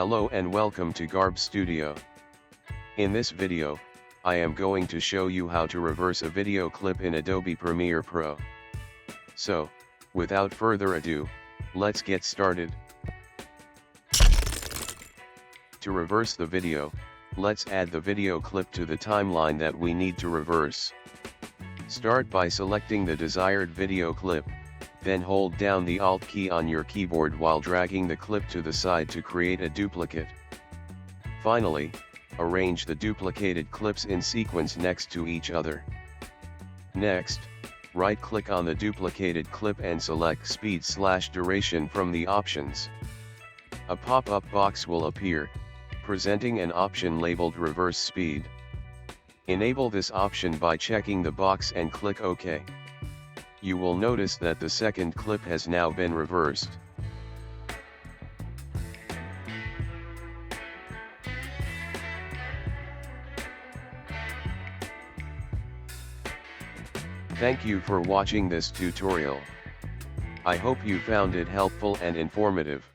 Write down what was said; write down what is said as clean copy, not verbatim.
Hello and welcome to Garb Studio. In this video, I am going to show you how to reverse a video clip in Adobe Premiere Pro. So, without further ado, let's get started. To reverse the video, let's add the video clip to the timeline that we need to reverse. Start by selecting the desired video clip, then hold down the Alt key on your keyboard while dragging the clip to the side to create a duplicate. Finally, arrange the duplicated clips in sequence next to each other. Next, right-click on the duplicated clip and select Speed/Duration from the options. A pop-up box will appear, presenting an option labeled Reverse Speed. Enable this option by checking the box and click OK. You will notice that the second clip has now been reversed. Thank you for watching this tutorial. I hope you found it helpful and informative.